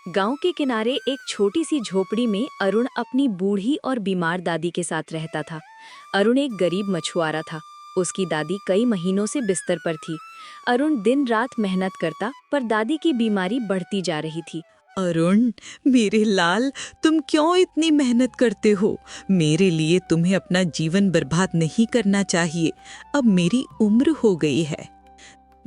गांव के किनारे एक छोटी सी झोपड़ी में अरुण अपनी बूढ़ी और बीमार दादी के साथ रहता था। अरुण एक गरीब मछुआरा था। उसकी दादी कई महीनों से बिस्तर पर थी। अरुण दिन रात मेहनत करता, पर दादी की बीमारी बढ़ती जा रही थी। अरुण, मेरे लाल, तुम क्यों इतनी मेहनत करते हो? मेरे लिए तुम्हें अपना जीवन बर्बाद नहीं करना चाहिए। अब मेरी उम्र हो गई है।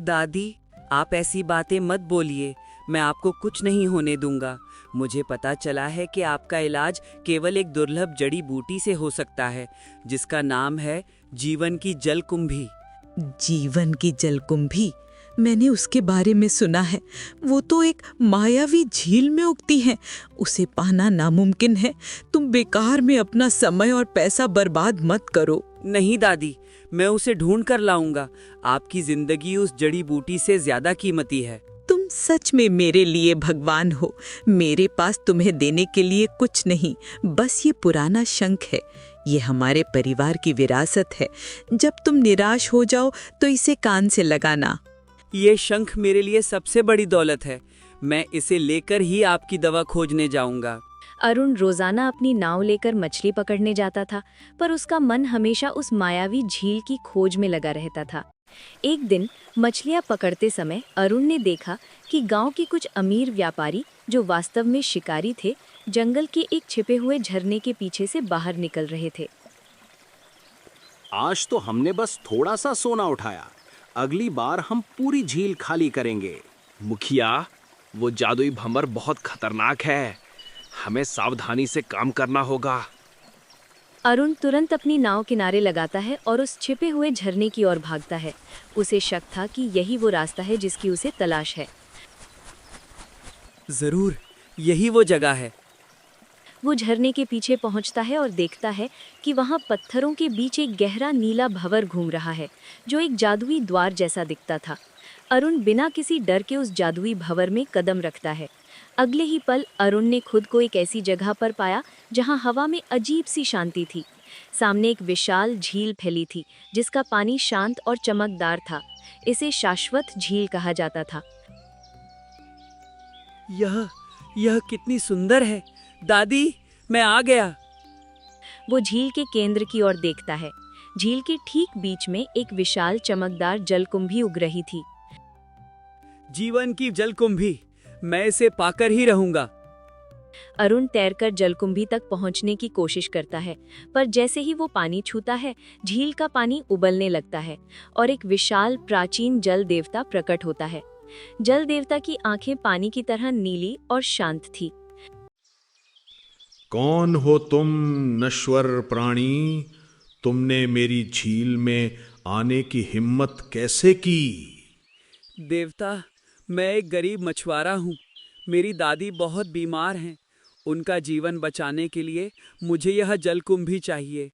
दादी, आप ऐसी बातें मत बोलिए। मैं आपको कुछ नहीं होने दूंगा। मुझे पता चला है कि आपका इलाज केवल एक दुर्लभ जड़ी बूटी से हो सकता है, जिसका नाम है जीवन की जलकुंभी। जीवन की जलकुंभी? मैंने उसके बारे में सुना है। वो तो एक मायावी झील में उगती है। उसे पाना नामुमकिन है। तुम बेकार में अपना समय और पैसा बर्बाद मत करो। नहीं दादी, मैं उसे ढूंढ कर लाऊंगा। आपकी जिंदगी उस जड़ी बूटी से ज्यादा कीमती है। तुम सच में मेरे लिए भगवान हो। मेरे पास तुम्हें देने के लिए कुछ नहीं, बस ये पुराना शंख है। ये हमारे परिवार की विरासत है। जब तुम निराश हो जाओ तो इसे कान से लगाना। ये शंख मेरे लिए सबसे बड़ी दौलत है। मैं इसे लेकर ही आपकी दवा खोजने जाऊंगा। अरुण रोजाना अपनी नाव लेकर मछली पकड़ने जाता था, पर उसका मन हमेशा उस मायावी झील की खोज में लगा रहता था। एक दिन मछलियां पकड़ते समय अरुण ने देखा कि गांव के कुछ अमीर व्यापारी, जो वास्तव में शिकारी थे, जंगल के एक छिपे हुए झरने के पीछे से बाहर निकल रहे थे। आज तो हमने बस थोड़ा सा सोना उठाया, अगली बार हम पूरी झील खाली करेंगे। मुखिया, वो जादुई भंवर बहुत खतरनाक है। हमें सावधानी से काम करना होगा। अरुण तुरंत अपनी नाव किनारे लगाता है और उस छिपे हुए झरने की ओर भागता है। उसे शक था कि यही वो रास्ता है जिसकी उसे तलाश है। जरूर यही वो जगह है। वो झरने के पीछे पहुंचता है और देखता है कि वहां पत्थरों के बीच एक गहरा नीला भंवर घूम रहा है, जो एक जादुई द्वार जैसा दिखता था। अरुण बिना किसी डर के उस जादुई भंवर में कदम रखता है। अगले ही पल अरुण ने खुद को एक ऐसी जगह पर पाया जहां हवा में अजीब सी शांति थी। सामने एक विशाल झील फैली थी, जिसका पानी शांत और चमकदार था। इसे शाश्वत झील कहा जाता था। यह कितनी सुंदर है। दादी, मैं आ गया। वो झील के केंद्र की ओर देखता है। झील के ठीक बीच में एक विशाल चमकदार जलकुंभी उग रही थी। जीवन की जलकुंभी, मैं इसे पाकर ही रहूंगा। अरुण तैरकर जलकुंभी तक पहुंचने की कोशिश करता है, पर जैसे ही वो पानी छूता है, झील का पानी उबलने लगता है और एक विशाल प्राचीन जल देवता प्रकट होता है। जल देवता की आंखें पानी की तरह नीली और शांत थी। कौन हो तुम, नश्वर प्राणी? तुमने मेरी झील में आने की हिम्मत कैसे की? देवता, मैं एक गरीब मछुआरा हूँ। मेरी दादी बहुत बीमार हैं। उनका जीवन बचाने के लिए मुझे यह जलकुंभी चाहिए।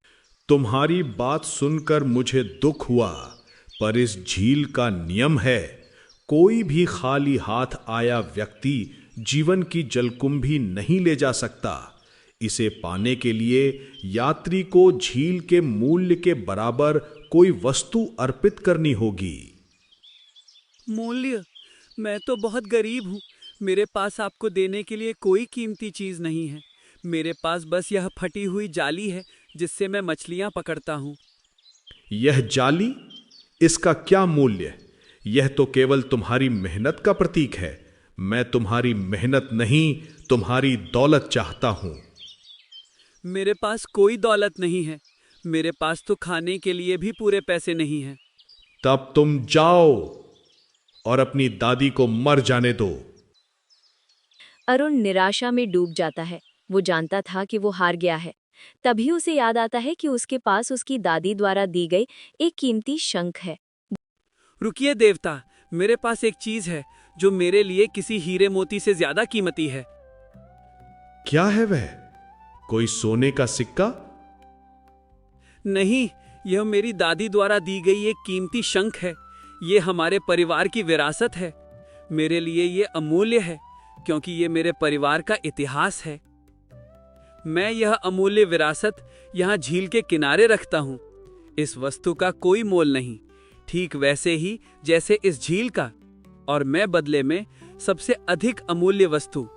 तुम्हारी बात सुनकर मुझे दुख हुआ, पर इस झील का नियम है, कोई भी खाली हाथ आया व्यक्ति जीवन की जलकुंभी नहीं ले जा सकता। इसे पाने के लिए यात्री को झील के मूल्य के बराबर कोई वस्तु अर्पित करनी होगी। मूल्य? मैं तो बहुत गरीब हूँ। मेरे पास आपको देने के लिए कोई कीमती चीज नहीं है। मेरे पास बस यह फटी हुई जाली है, जिससे मैं मछलियां पकड़ता हूँ। यह जाली? इसका क्या मूल्य? यह तो केवल तुम्हारी मेहनत का प्रतीक है। मैं तुम्हारी मेहनत नहीं, तुम्हारी दौलत चाहता हूँ। मेरे पास कोई दौलत नहीं है। मेरे पास तो खाने के लिए भी पूरे पैसे नहीं हैं। तब तुम जाओ और अपनी दादी को मर जाने दो। अरुण निराशा में डूब जाता है। वो जानता था कि वो हार गया है। तभी उसे याद आता है कि उसके पास उसकी दादी द्वारा दी गई एक कीमती शंख है। रुकिए देवता, मेरे पास एक चीज है जो मेरे लिए किसी हीरे मोती से ज्यादा कीमती है। क्या है वह? कोई सोने का सिक्का? नहीं, यह मेरी दादी द्वारा दी गई एक कीमती शंख है। ये हमारे परिवार की विरासत है। मेरे लिए ये अमूल्य है, क्योंकि ये मेरे परिवार का इतिहास है। मैं यह अमूल्य विरासत यहाँ झील के किनारे रखता हूँ। इस वस्तु का कोई मोल नहीं, ठीक वैसे ही जैसे इस झील का। और मैं बदले में सबसे अधिक अमूल्य वस्तु,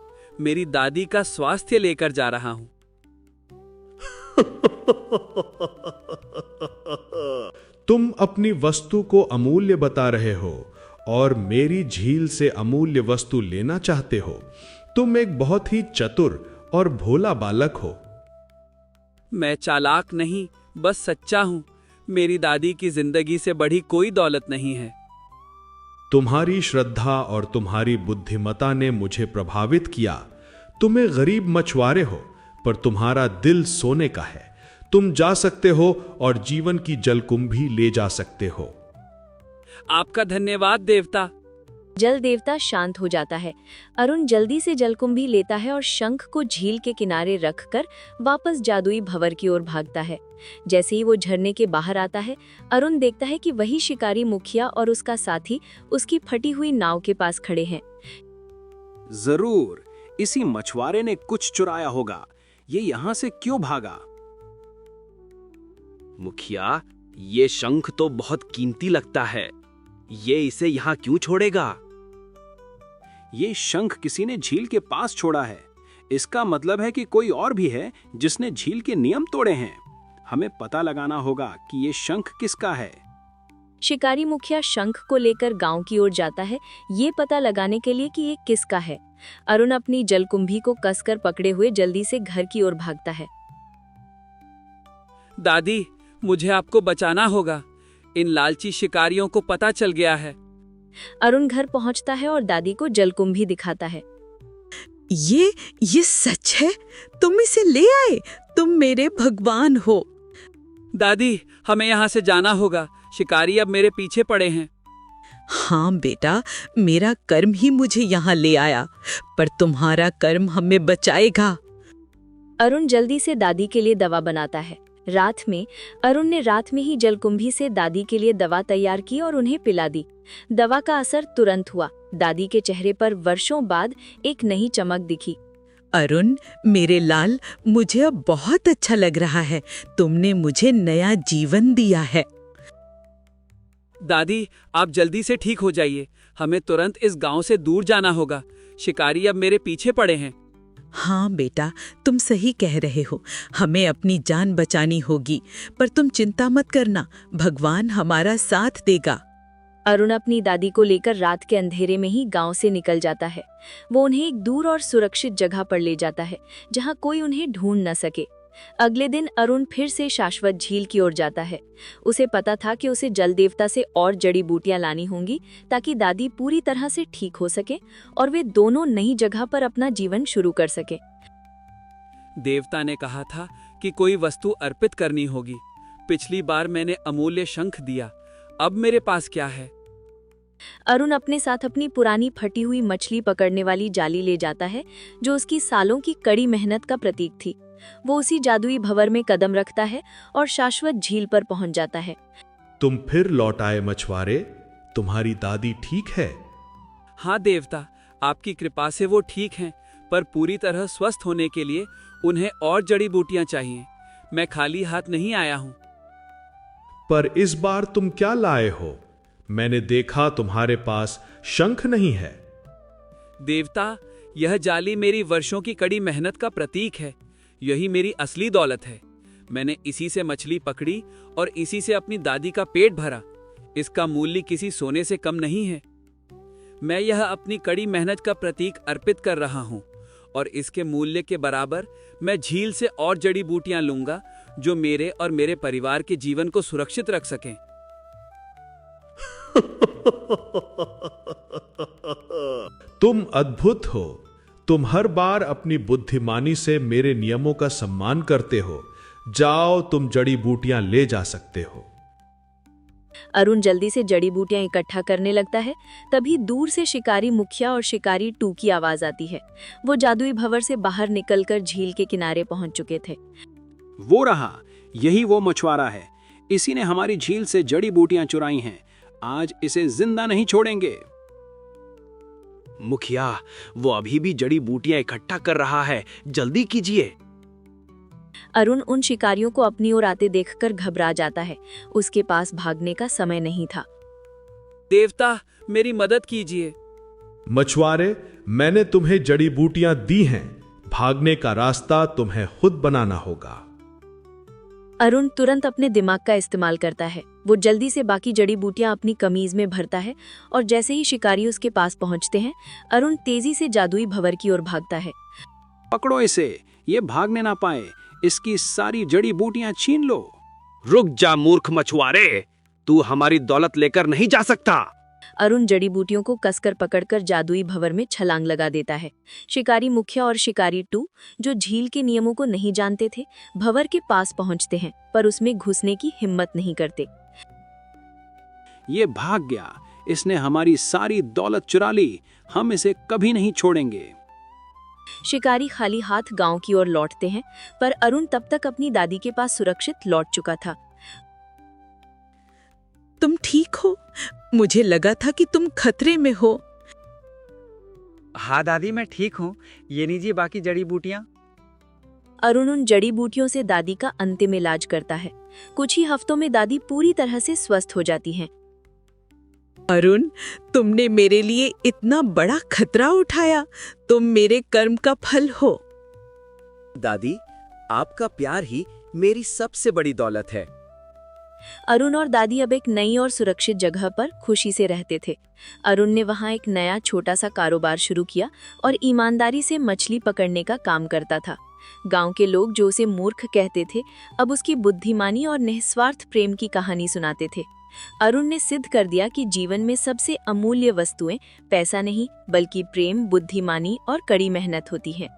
मेरी दादी का स्वास्थ्य लेकर जा रहा हूं। तुम अपनी वस्तु को अमूल्य बता रहे हो और मेरी झील से अमूल्य वस्तु लेना चाहते हो। तुम एक बहुत ही चतुर और भोला बालक हो। मैं चालाक नहीं, बस सच्चा हूं। मेरी दादी की जिंदगी से बड़ी कोई दौलत नहीं है। तुम्हारी श्रद्धा और तुम्हारी बुद्धिमता ने मुझे प्रभावित किया। तुम एक गरीब मछुआरे हो, पर तुम्हारा दिल सोने का है। तुम जा सकते हो और जीवन की जलकुंभी ले जा सकते हो। आपका धन्यवाद देवता। जल देवता शांत हो जाता है। अरुण जल्दी से जलकुंभी लेता है और शंख को झील के किनारे रखकर वापस जादुई भंवर की ओर भागता है। जैसे ही वो झरने के बाहर आता है, अरुण देखता है कि वही शिकारी मुखिया और उसका साथी उसकी फटी हुई नाव के पास खड़े हैं। जरूर इसी मछुआरे ने कुछ चुराया होगा। ये यहां से क्यों भागा? मुखिया, ये शंख तो बहुत कीमती लगता है। ये इसे यहां क्यों छोड़ेगा? ये शंख किसी ने झील के पास छोड़ा है। इसका मतलब है कि कोई और भी है जिसने झील के नियम तोड़े हैं। हमें पता लगाना होगा कि ये शंख किसका है। शिकारी मुखिया शंख को लेकर गांव की ओर जाता है, ये पता लगाने के लिए कि ये किसका है। अरुण अपनी जलकुंभी को कसकर पकड़े हुए जल्दी से घर की ओर भागता है। दादी, मुझे आपको बचाना होगा। इन लालची शिकारियों को पता चल गया है। अरुण घर पहुंचता है और दादी को जलकुंभी दिखाता है। ये सच है? तुम इसे ले आए? तुम मेरे भगवान हो। दादी, हमें यहाँ से जाना होगा। शिकारी अब मेरे पीछे पड़े हैं। हाँ बेटा, मेरा कर्म ही मुझे यहाँ ले आया, पर तुम्हारा कर्म हमें बचाएगा। अरुण जल्दी से दादी के लिए दवा बनाता है। रात में अरुण ने रात में ही जलकुंभी से दादी के लिए दवा तैयार की और उन्हें पिला दी। दवा का असर तुरंत हुआ। दादी के चेहरे पर वर्षों बाद एक नई चमक दिखी। अरुण, मेरे लाल, मुझे अब बहुत अच्छा लग रहा है। तुमने मुझे नया जीवन दिया है। दादी, आप जल्दी से ठीक हो जाइए। हमें तुरंत इस गांव से दूर जाना होगा। शिकारी अब मेरे पीछे पड़े हैं। हाँ बेटा, तुम सही कह रहे हो। हमें अपनी जान बचानी होगी, पर तुम चिंता मत करना, भगवान हमारा साथ देगा। अरुण अपनी दादी को लेकर रात के अंधेरे में ही गांव से निकल जाता है। वो उन्हें एक दूर और सुरक्षित जगह पर ले जाता है, जहां कोई उन्हें ढूंढ न सके। अगले दिन अरुण फिर से शाश्वत झील की ओर जाता है। उसे पता था कि उसे जल देवता से और जड़ी बूटियां लानी होंगी ताकि दादी पूरी तरह से ठीक हो सके और वे दोनों नई जगह पर अपना जीवन शुरू कर सके। देवता ने कहा था कि कोई वस्तु अर्पित करनी होगी। पिछली बार मैंने अमूल्य शंख दिया, अब मेरे पास क्या है? अरुण अपने साथ अपनी पुरानी फटी हुई मछली पकड़ने वाली जाली ले जाता है, जो उसकी सालों की कड़ी मेहनत का प्रतीक थी। वो उसी जादुई भंवर में कदम रखता है और शाश्वत झील पर पहुंच जाता है। तुम फिर लौट आए मछुआरे। तुम्हारी दादी ठीक है? हाँ देवता, आपकी कृपा से वो ठीक हैं, पर पूरी तरह स्वस्थ होने के लिए उन्हें और जड़ी बूटियां चाहिए। मैं खाली हाथ नहीं आया हूँ। पर इस बार तुम क्या लाए हो? मैंने देखा तुम्हारे पास शंख नहीं है। देवता, यह जाली मेरी वर्षों की कड़ी मेहनत का प्रतीक है। यही मेरी असली दौलत है। मैंने इसी से मछली पकड़ी और इसी से अपनी दादी का पेट भरा। इसका मूल्य किसी सोने से कम नहीं है। मैं यह अपनी कड़ी मेहनत का प्रतीक अर्पित कर रहा हूँ और इसके मूल्य के बराबर मैं झील से और जड़ी बूटियां लूंगा, जो मेरे और मेरे परिवार के जीवन को सुरक्षित रख सकें। तुम अद्भुत हो। तुम हर बार अपनी बुद्धिमानी से मेरे नियमों का सम्मान करते हो। जाओ, तुम जड़ी बूटियां ले जा सकते हो। अरुण जल्दी से जड़ी बूटियां इकट्ठा करने लगता है। तभी दूर से शिकारी मुखिया और शिकारी टू की आवाज आती है। वो जादुई भंवर से बाहर निकलकर झील के किनारे पहुंच चुके थे। वो रहा, यही वो मछुआरा है। इसी ने हमारी झील से जड़ी बूटियां चुराई हैं। आज इसे जिंदा नहीं छोड़ेंगे। मुखिया, वो अभी भी जड़ी बूटियां इकट्ठा कर रहा है, जल्दी कीजिए। अरुण उन शिकारियों को अपनी ओर आते देखकर घबरा जाता है। उसके पास भागने का समय नहीं था। देवता, मेरी मदद कीजिए। मछुआरे, मैंने तुम्हें जड़ी बूटियां दी हैं, भागने का रास्ता तुम्हें खुद बनाना होगा। अरुण तुरंत अपने दिमाग का इस्तेमाल करता है। वो जल्दी से बाकी जड़ी बूटियां अपनी कमीज में भरता है और जैसे ही शिकारी उसके पास पहुंचते हैं, अरुण तेजी से जादुई भंवर की ओर भागता है। पकड़ो इसे, ये भागने ना पाए, इसकी सारी जड़ी बूटियां छीन लो। रुक जा मूर्ख मछुआरे, तू हमारी दौलत लेकर नहीं जा सकता। अरुण जड़ी बूटियों को कसकर पकड़कर जादुई भंवर में छलांग लगा देता है। शिकारी मुखिया और शिकारी 2, जो झील के नियमों को नहीं जानते थे, भंवर के पास पहुंचते हैं पर उसमें घुसने की हिम्मत नहीं करते। ये भाग गया, इसने हमारी सारी दौलत चुरा ली, हम इसे कभी नहीं छोड़ेंगे। शिकारी खाली हाथ गांव की ओर लौटते हैं, पर अरुण तब तक अपनी दादी के पास सुरक्षित लौट चुका था। तुम ठीक हो? मुझे लगा था कि तुम खतरे में हो। हाँ दादी, मैं ठीक हूँ। ये लीजिए बाकी जड़ी बूटियाँ। अरुण उन जड़ी बूटियों से दादी का अंतिम इलाज करता है। कुछ ही हफ्तों में दादी पूरी तरह से स्वस्थ हो जाती हैं। अरुण, तुमने मेरे लिए इतना बड़ा खतरा उठाया। तुम मेरे कर्म का फल हो। दादी, आपका प्यार ही मेरी सबसे बड़ी दौलत है। अरुण और दादी अब एक नई और सुरक्षित जगह पर खुशी से रहते थे। अरुण ने वहां एक नया छोटा सा कारोबार शुरू किया और ईमानदारी से मछली पकड़ने का काम करता था। गांव के लोग जो उसे मूर्ख कहते थे, अब उसकी बुद्धिमानी और निस्वार्थ प्रेम की कहानी सुनाते थे। अरुण ने सिद्ध कर दिया कि जीवन में सबसे अमूल्य वस्तुएं पैसा नहीं, बल्कि प्रेम, बुद्धिमानी और कड़ी मेहनत होती हैं।